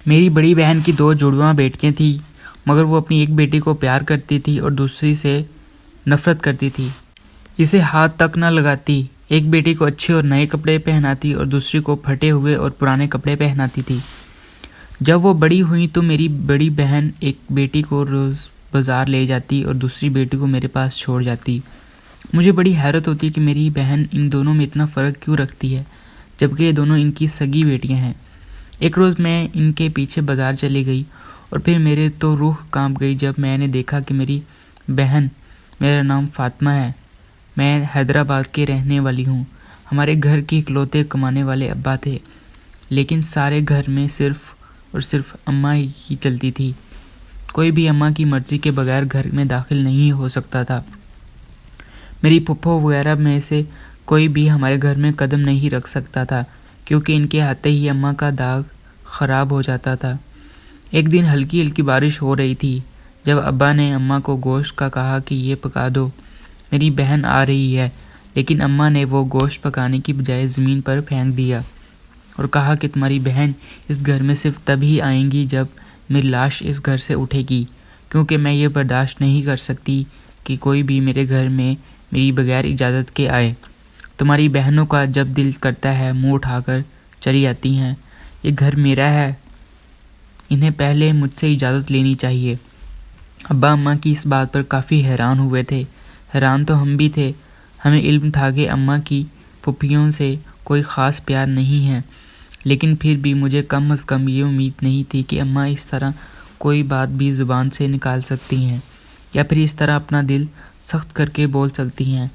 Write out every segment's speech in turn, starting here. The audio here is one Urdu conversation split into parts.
میری بڑی بہن کی 2 جڑواں بیٹیاں تھیں، مگر وہ اپنی ایک بیٹی کو پیار کرتی تھی اور دوسری سے نفرت کرتی تھی، اسے ہاتھ تک نہ لگاتی۔ ایک بیٹی کو اچھے اور نئے کپڑے پہناتی اور دوسری کو پھٹے ہوئے اور پرانے کپڑے پہناتی تھی۔ جب وہ بڑی ہوئیں تو میری بڑی بہن ایک بیٹی کو روز بازار لے جاتی اور دوسری بیٹی کو میرے پاس چھوڑ جاتی۔ مجھے بڑی حیرت ہوتی کہ میری بہن ان دونوں میں اتنا فرق کیوں رکھتی ہے، جبکہ یہ دونوں ان کی سگی بیٹیاں ہیں۔ ایک روز میں ان کے پیچھے بازار چلی گئی اور پھر میرے تو روح کانپ گئی جب میں نے دیکھا کہ میری بہن، میرا نام فاطمہ ہے، میں حیدرآباد کے رہنے والی ہوں، ہمارے گھر کے اکلوتے کمانے والے ابا تھے، لیکن سارے گھر میں صرف اور صرف اماں ہی چلتی تھی۔ کوئی بھی اماں کی مرضی کے بغیر گھر میں داخل نہیں ہو سکتا تھا۔ میری پھپھو وغیرہ میں سے کوئی بھی ہمارے گھر میں قدم نہیں رکھ سکتا تھا، کیونکہ ان کے آتے ہی اماں کا داغ خراب ہو جاتا تھا۔ ایک دن ہلکی ہلکی بارش ہو رہی تھی جب ابا نے اماں کو گوشت کا کہا کہ یہ پکا دو، میری بہن آ رہی ہے، لیکن اماں نے وہ گوشت پکانے کی بجائے زمین پر پھینک دیا اور کہا کہ تمہاری بہن اس گھر میں صرف تب ہی آئیں گی جب میری لاش اس گھر سے اٹھے گی، کیونکہ میں یہ برداشت نہیں کر سکتی کہ کوئی بھی میرے گھر میں میری بغیر اجازت کے آئے۔ تمہاری بہنوں کا جب دل کرتا ہے منہ اٹھا کر چلی آتی ہیں، یہ گھر میرا ہے، انہیں پہلے مجھ سے اجازت لینی چاہیے۔ ابا اماں کی اس بات پر کافی حیران ہوئے تھے۔ حیران تو ہم بھی تھے، ہمیں علم تھا کہ اماں کی پھوپھیوں سے کوئی خاص پیار نہیں ہے، لیکن پھر بھی مجھے کم از کم یہ امید نہیں تھی کہ اماں اس طرح کوئی بات بھی زبان سے نکال سکتی ہیں، یا پھر اس طرح اپنا دل سخت کر کے بول سکتی ہیں۔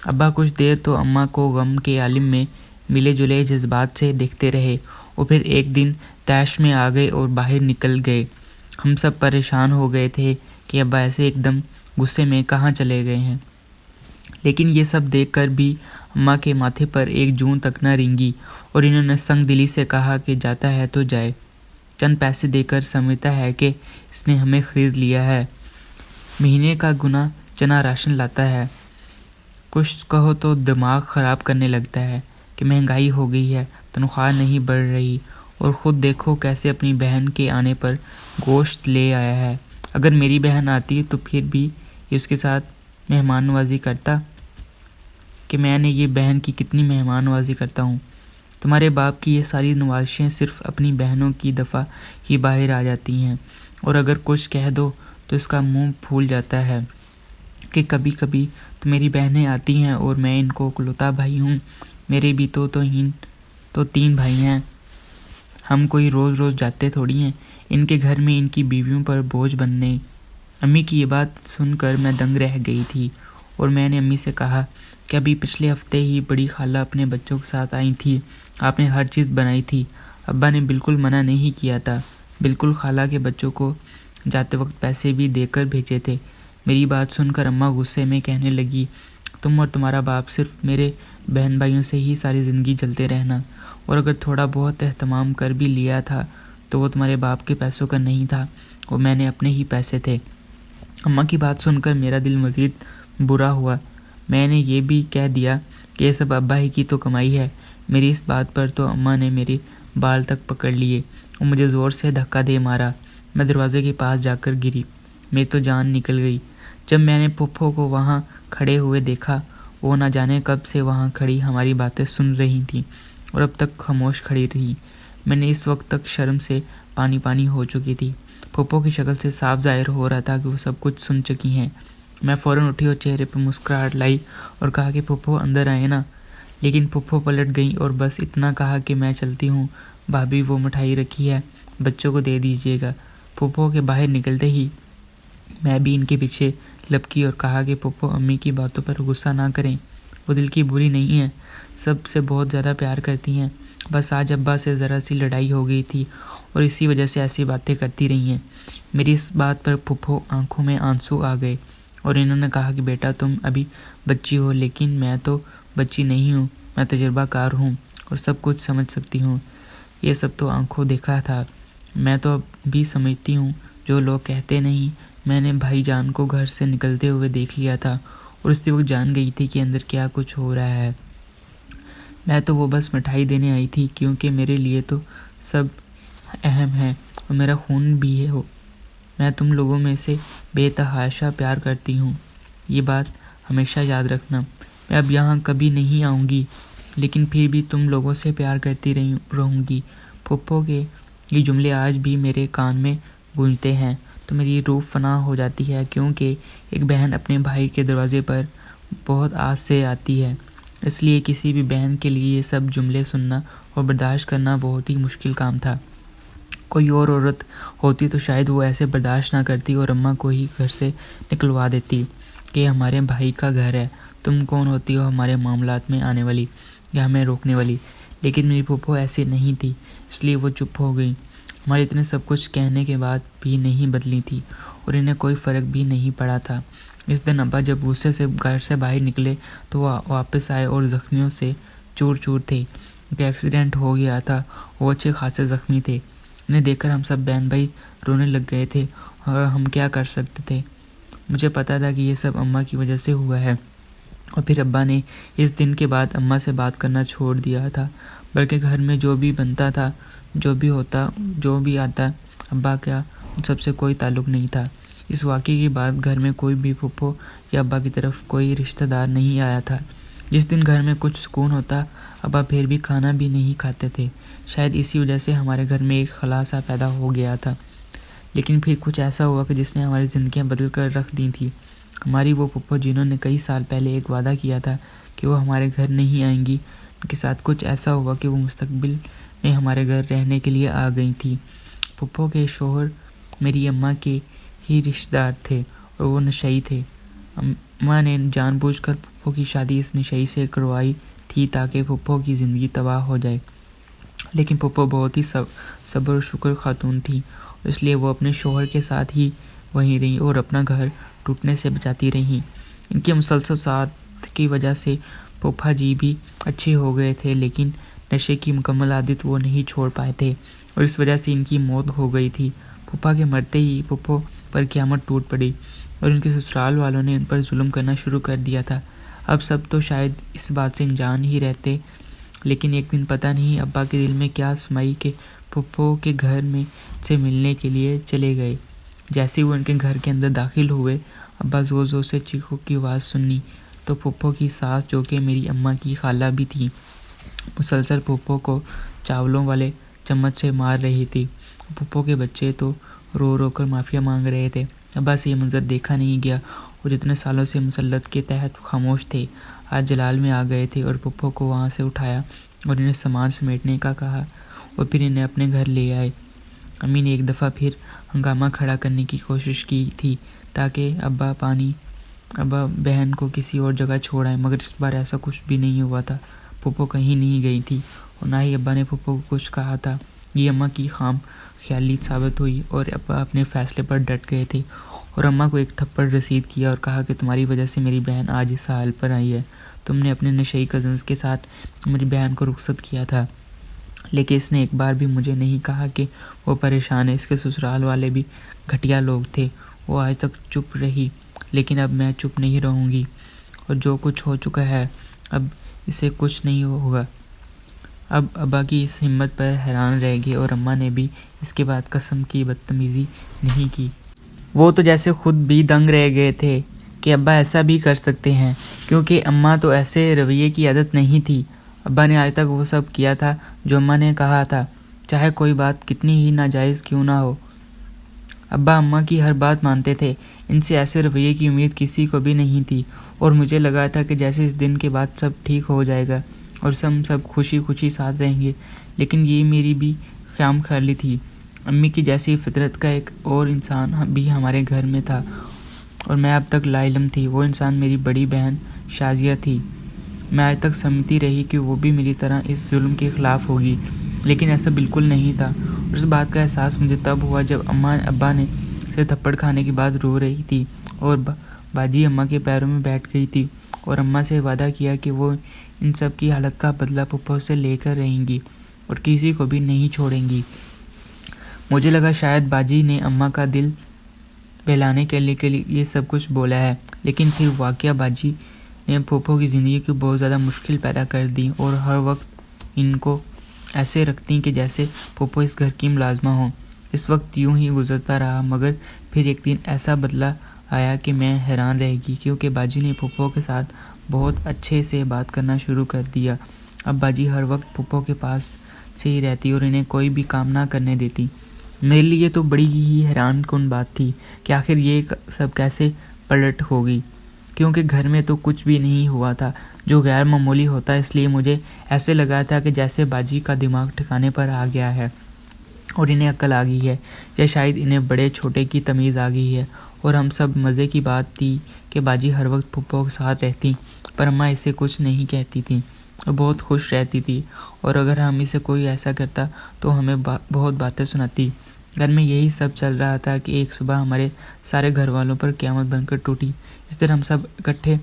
ابا کچھ دیر تو اماں کو غم کے عالم میں ملے جلے جذبات سے دیکھتے رہے اور پھر ایک دن طیش میں آ گئے اور باہر نکل گئے۔ ہم سب پریشان ہو گئے تھے کہ ابا ایسے ایک دم غصے میں کہاں چلے گئے ہیں، لیکن یہ سب دیکھ کر بھی اماں کے ماتھے پر ایک جون تک نہ رینگی اور انہوں نے سنگ دلی سے کہا کہ جاتا ہے تو جائے، چند پیسے دے کر سمجھتا ہے کہ اس نے ہمیں خرید لیا ہے، مہینے کا گنا چنا راشن لاتا ہے۔ کچھ کہو تو دماغ خراب کرنے لگتا ہے کہ مہنگائی ہو گئی ہے، تنخواہ نہیں بڑھ رہی، اور خود دیکھو کیسے اپنی بہن کے آنے پر گوشت لے آیا ہے۔ اگر میری بہن آتی تو پھر بھی یہ اس کے ساتھ مہمان نوازی کرتا کہ میں نے یہ بہن کی کتنی مہمان نوازی کرتا ہوں۔ تمہارے باپ کی یہ ساری نوازشیں صرف اپنی بہنوں کی دفعہ ہی باہر آ جاتی ہیں، اور اگر کچھ کہہ دو تو اس کا منہ پھول جاتا ہے کہ کبھی کبھی تو میری بہنیں آتی ہیں اور میں ان کو اکلوتا بھائی ہوں، میرے بھی تو 3 بھائی ہیں، ہم کوئی روز روز جاتے تھوڑی ہیں ان کے گھر میں ان کی بیویوں پر بوجھ بننے۔ امی کی یہ بات سن کر میں دنگ رہ گئی تھی اور میں نے امی سے کہا کہ ابھی پچھلے ہفتے ہی بڑی خالہ اپنے بچوں کے ساتھ آئی تھی، آپ نے ہر چیز بنائی تھی، ابا نے بالکل منع نہیں کیا تھا، بالکل خالہ کے بچوں کو جاتے وقت پیسے بھی دے کر بھیجے تھے۔ میری بات سن کر اماں غصے میں کہنے لگی، تم اور تمہارا باپ صرف میرے بہن بھائیوں سے ہی ساری زندگی جلتے رہنا، اور اگر تھوڑا بہت اہتمام کر بھی لیا تھا تو وہ تمہارے باپ کے پیسوں کا نہیں تھا، وہ میں نے اپنے ہی پیسے تھے۔ اماں کی بات سن کر میرا دل مزید برا ہوا۔ میں نے یہ بھی کہہ دیا کہ یہ سب ابا ہی کی تو کمائی ہے۔ میری اس بات پر تو اماں نے میرے بال تک پکڑ لیے اور مجھے زور سے دھکا دے مارا۔ میں دروازے کے پاس جا کر گری، میری تو جان نکل گئی۔ جب میں نے پھپھو کو وہاں کھڑے ہوئے دیکھا، وہ نہ جانے کب سے وہاں کھڑی ہماری باتیں سن رہی تھیں اور اب تک خاموش کھڑی رہی۔ میں نے اس وقت تک شرم سے پانی پانی ہو چکی تھی۔ پھپھو کی شکل سے صاف ظاہر ہو رہا تھا کہ وہ سب کچھ سن چکی ہیں۔ میں فوراً اٹھی اور چہرے پہ مسکراہٹ لائی اور کہا کہ پھپھو اندر آئے نا، لیکن پھپھو پلٹ گئیں اور بس اتنا کہا کہ میں چلتی ہوں، بھابھی وہ مٹھائی رکھی ہے، بچوں کو دے دیجیے گا۔ پھپھو کے باہر نکلتے ہی میں بھی ان کے پیچھے لپکی اور کہا کہ پھپھو امی کی باتوں پر غصہ نہ کریں، وہ دل کی بری نہیں ہیں، سب سے بہت زیادہ پیار کرتی ہیں، بس آج ابا سے ذرا سی لڑائی ہو گئی تھی اور اسی وجہ سے ایسی باتیں کرتی رہی ہیں۔ میری اس بات پر پھپھو آنکھوں میں آنسو آ گئے اور انہوں نے کہا کہ بیٹا تم ابھی بچی ہو، لیکن میں تو بچی نہیں ہوں، میں تجربہ کار ہوں اور سب کچھ سمجھ سکتی ہوں۔ یہ سب تو آنکھوں دیکھا تھا، میں تو اب بھی سمجھتی ہوں جو لوگ کہتے نہیں۔ میں نے بھائی جان کو گھر سے نکلتے ہوئے دیکھ لیا تھا اور اسی وقت جان گئی تھی کہ اندر کیا کچھ ہو رہا ہے۔ میں تو وہ بس مٹھائی دینے آئی تھی، کیونکہ میرے لیے تو سب اہم ہے اور میرا خون بھی ہو۔ میں تم لوگوں میں سے بے تحاشا پیار کرتی ہوں، یہ بات ہمیشہ یاد رکھنا۔ میں اب یہاں کبھی نہیں آؤں گی، لیکن پھر بھی تم لوگوں سے پیار کرتی رہوں گی۔ پھپھو کے یہ جملے آج بھی میرے کان میں گونجتے ہیں تو میری روح فنا ہو جاتی ہے، کیونکہ ایک بہن اپنے بھائی کے دروازے پر بہت آس سے آتی ہے۔ اس لیے کسی بھی بہن کے لیے یہ سب جملے سننا اور برداشت کرنا بہت ہی مشکل کام تھا۔ کوئی اور عورت ہوتی تو شاید وہ ایسے برداشت نہ کرتی اور اماں کو ہی گھر سے نکلوا دیتی کہ ہمارے بھائی کا گھر ہے، تم کون ہوتی ہو ہمارے معاملات میں آنے والی یا ہمیں روکنے والی۔ لیکن میری پھپھو ایسی نہیں تھی، اس لیے وہ چپ ہو گئی۔ ہمارے اتنے سب کچھ کہنے کے بعد بھی نہیں بدلی تھی اور انہیں کوئی فرق بھی نہیں پڑا تھا۔ اس دن ابا جب غصے سے گھر سے باہر نکلے تو وہ واپس آئے اور زخمیوں سے چور چور تھے، کیونکہ ایکسیڈنٹ ہو گیا تھا۔ وہ اچھے خاصے زخمی تھے۔ انہیں دیکھ کر ہم سب بہن بھائی رونے لگ گئے تھے اور ہم کیا کر سکتے تھے۔ مجھے پتا تھا کہ یہ سب اماں کی وجہ سے ہوا ہے، اور پھر ابا نے اس دن کے بعد اماں سے بات کرنا چھوڑ دیا تھا، بلکہ گھر میں جو بھی بنتا تھا، جو بھی آتا، ابا کا ان سب سے کوئی تعلق نہیں تھا۔ اس واقعے کے بعد گھر میں کوئی بھی پھپھو یا ابا کی طرف کوئی رشتہ دار نہیں آیا تھا۔ جس دن گھر میں کچھ سکون ہوتا، ابا پھر بھی کھانا بھی نہیں کھاتے تھے۔ شاید اسی وجہ سے ہمارے گھر میں ایک خلا سا پیدا ہو گیا تھا۔ لیکن پھر کچھ ایسا ہوا کہ جس نے ہماری زندگیاں بدل کر رکھ دی تھی۔ ہماری وہ پھپھو جنہوں نے کئی سال پہلے ایک وعدہ کیا تھا کہ وہ ہمارے گھر نہیں آئیں گی، ان کے ساتھ کچھ ایسا ہوا کہ وہ مستقبل میں ہمارے گھر رہنے کے لیے آ گئی تھی۔ پھپھو کے شوہر میری اماں کے ہی رشتہ دار تھے اور وہ نشئی تھے۔ اماں نے جان بوجھ کر پھپھو کی شادی اس نشئی سے کروائی تھی تاکہ پھپھو کی زندگی تباہ ہو جائے۔ لیکن پھپھو بہت ہی صبر و شکر خاتون تھی، اس لیے وہ اپنے شوہر کے ساتھ ہی وہیں رہیں اور اپنا گھر ٹوٹنے سے بچاتی رہیں۔ ان کی مسلسل ساتھ کی وجہ سے پھوپھا جی بھی اچھے ہو گئے تھے، لیکن نشے کی مکمل عادت وہ نہیں چھوڑ پائے تھے اور اس وجہ سے ان کی موت ہو گئی تھی۔ پھوپھا کے مرتے ہی پھپھو پر قیامت ٹوٹ پڑی اور ان کے سسرال والوں نے ان پر ظلم کرنا شروع کر دیا تھا۔ اب سب تو شاید اس بات سے انجان ہی رہتے، لیکن ایک دن پتہ نہیں ابا کے دل میں کیا سمائی کہ پھپھو کے گھر میں سے ملنے کے لیے چلے گئے۔ جیسے وہ ان کے گھر کے اندر داخل ہوئے، ابا زور زور سے چیخوں کی آواز سنی تو پھپھو کی ساس، جو کہ میری اماں کی خالہ بھی تھی، مسلسل پھپھو کو چاولوں والے چمچ سے مار رہی تھی۔ پھپھو کے بچے تو رو رو کر معافیا مانگ رہے تھے۔ ابا سے یہ منظر دیکھا نہیں گیا اور جتنے سالوں سے مسلط کے تحت خاموش تھے، آج جلال میں آ گئے تھے اور پھپھو کو وہاں سے اٹھایا اور انہیں سامان سمیٹنے کا کہا اور پھر انہیں اپنے گھر لے آئے۔ امی نے ایک دفعہ پھر ہنگامہ کھڑا کرنے کی کوشش کی تھی تاکہ ابا بہن کو کسی اور جگہ چھوڑ آئے، مگر اس بار ایسا کچھ بھی نہیں ہوا تھا۔ پھپھو کہیں نہیں گئی تھی اور نہ ہی ابا نے پھپھو کو کچھ کہا تھا۔ یہ اماں کی خام خیالی ثابت ہوئی اور ابا اپنے فیصلے پر ڈٹ گئے تھے اور اماں کو ایک تھپڑ رسید کیا اور کہا کہ تمہاری وجہ سے میری بہن آج اس حال پر آئی ہے۔ تم نے اپنے نشئی کزنز کے ساتھ میری بہن کو رخصت کیا تھا، لیکن اس نے ایک بار بھی مجھے نہیں کہا کہ وہ پریشان ہے۔ اس کے سسرال والے بھی گھٹیا لوگ تھے۔ وہ آج تک چپ رہی، لیکن اب میں چپ نہیں رہوں گی، اور جو کچھ ہو چکا ہے اب اسے کچھ نہیں ہوگا۔ اب ابا کی اس ہمت پر حیران رہ گئے اور اماں نے بھی اس کے بعد قسم کی بدتمیزی نہیں کی۔ وہ تو جیسے خود بھی دنگ رہ گئے تھے کہ ابا ایسا بھی کر سکتے ہیں، کیونکہ اماں تو ایسے رویے کی عادت نہیں تھی۔ ابا نے آج تک وہ سب کیا تھا جو اماں نے کہا تھا، چاہے کوئی بات کتنی ہی ناجائز کیوں نہ ہو۔ ابا اماں کی ہر بات مانتے تھے، ان سے ایسے رویے کی امید کسی کو بھی نہیں تھی، اور مجھے لگا تھا کہ جیسے اس دن کے بعد سب ٹھیک ہو جائے گا اور ہم سب خوشی خوشی ساتھ رہیں گے، لیکن یہ میری بھی خام خیالی تھی۔ امی کی جیسی فطرت کا ایک اور انسان بھی ہمارے گھر میں تھا اور میں اب تک لا علم تھی۔ وہ انسان میری بڑی بہن شازیہ تھی۔ میں آج تک سمجھتی رہی کہ وہ بھی میری طرح اس ظلم کے خلاف ہوگی، لیکن ایسا بالکل نہیں تھا، اور اس بات کا احساس مجھے تب ہوا جب ابا نے سے تھپڑ کھانے کے بعد رو رہی تھی اور باجی اماں کے پیروں میں بیٹھ گئی تھی اور اماں سے وعدہ کیا کہ وہ ان سب کی حالت کا بدلہ پھپھو سے لے کر رہیں گی اور کسی کو بھی نہیں چھوڑیں گی۔ مجھے لگا شاید باجی نے اماں کا دل بہلانے کے لیے یہ سب کچھ بولا ہے، لیکن پھر واقعہ باجی نے پھپھو کی زندگی کو بہت زیادہ مشکل پیدا کر دی اور ہر وقت ان کو ایسے رکھتی کہ جیسے پھپھو اس گھر کی ملازمہ ہوں۔ اس وقت یوں ہی گزرتا رہا، مگر پھر ایک دن ایسا بدلہ آیا کہ میں حیران رہ گئی، کیونکہ باجی نے پھپھو کے ساتھ بہت اچھے سے بات کرنا شروع کر دیا۔ اب باجی ہر وقت پھپھو کے پاس سے ہی رہتی اور انہیں کوئی بھی کام نہ کرنے دیتی۔ میرے لیے تو بڑی ہی حیران کن بات تھی کہ آخر یہ سب کیسے پلٹ ہوگی، کیونکہ گھر میں تو کچھ بھی نہیں ہوا تھا جو غیر معمولی ہوتا، اس لیے مجھے ایسے لگا تھا کہ جیسے باجی کا دماغ ٹھکانے پر آ گیا ہے اور انہیں عقل آ گئی ہے، یا شاید انہیں بڑے چھوٹے کی تمیز آ گئی ہے۔ اور ہم سب مزے کی بات تھی کہ باجی ہر وقت پھپھو کے ساتھ رہتی، پر اماں اسے کچھ نہیں کہتی تھیں اور بہت خوش رہتی تھی، اور اگر ہم اسے کوئی ایسا کرتا تو ہمیں بہت باتیں سناتی۔ گھر میں یہی سب چل رہا تھا کہ ایک صبح ہمارے سارے گھر والوں پر قیامت بن کر ٹوٹی۔ اس دن ہم سب اکٹھے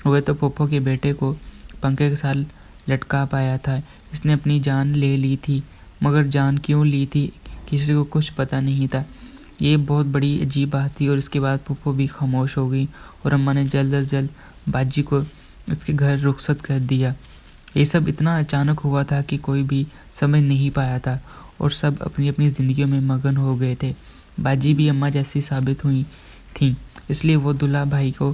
ہوئے تو پھپھو کے بیٹے کو پنکھے کے ساتھ لٹکا پایا تھا۔ اس نے اپنی جان لے لی تھی، مگر جان کیوں لی تھی کسی کو کچھ پتہ نہیں تھا۔ یہ بہت بڑی عجیب بات تھی، اور اس کے بعد پھپھو بھی خاموش ہو گئی اور اماں نے جلد از جلد باجی کو اس کے گھر رخصت کر دیا۔ یہ سب اتنا اچانک ہوا تھا کہ کوئی بھی سمجھ نہیں پایا تھا، اور سب اپنی اپنی زندگیوں میں مگن ہو گئے تھے۔ باجی بھی اماں جیسی ثابت ہوئی تھیں، اس لیے وہ دلہا بھائی کو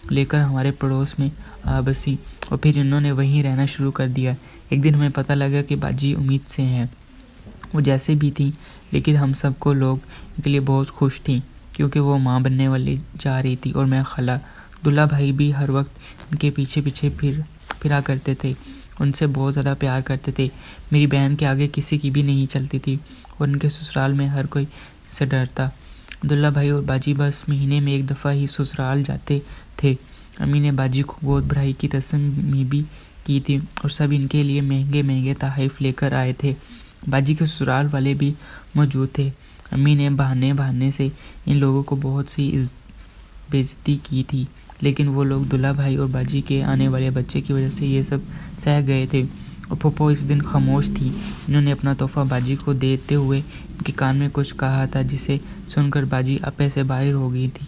لے کر ہمارے پڑوس میں آ بسی، اور پھر انہوں نے وہیں رہنا شروع کر دیا۔ ایک دن ہمیں پتہ لگا کہ باجی امید سے ہیں۔ وہ جیسے بھی تھیں، لیکن ہم سب کو لوگ ان کے لیے بہت خوش تھیں، کیونکہ وہ ماں بننے والی جا رہی تھی، اور میں خالہ دلہا بھائی بھی ہر وقت ان کے پیچھے پیچھے پھرا کرتے تھے، ان سے بہت زیادہ پیار کرتے تھے۔ میری بہن کے آگے کسی کی بھی نہیں چلتی تھی، اور ان کے سسرال میں ہر کوئی سے ڈرتا۔ دلہا بھائی اور باجی بس مہینے میں ایک دفعہ ہی سسرال جاتے تھے۔ امی نے باجی کو گود بھرائی کی رسم بھی کی تھی، اور سب ان کے لیے مہنگے مہنگے تحائف لے کر آئے تھے۔ باجی کے سسرال والے بھی موجود تھے۔ امی نے بہانے سے ان لوگوں کو بہت سی بےعزتی کی تھی، لیکن وہ لوگ دلہا بھائی اور باجی کے آنے والے بچے کی وجہ سے یہ سب سہ گئے تھے۔ اور پھپھو اس دن خاموش تھی۔ انہوں نے اپنا تحفہ باجی کو دیتے ہوئے ان کے کان میں کچھ کہا تھا، جسے سن کر باجی اپے سے باہر ہو گئی تھی۔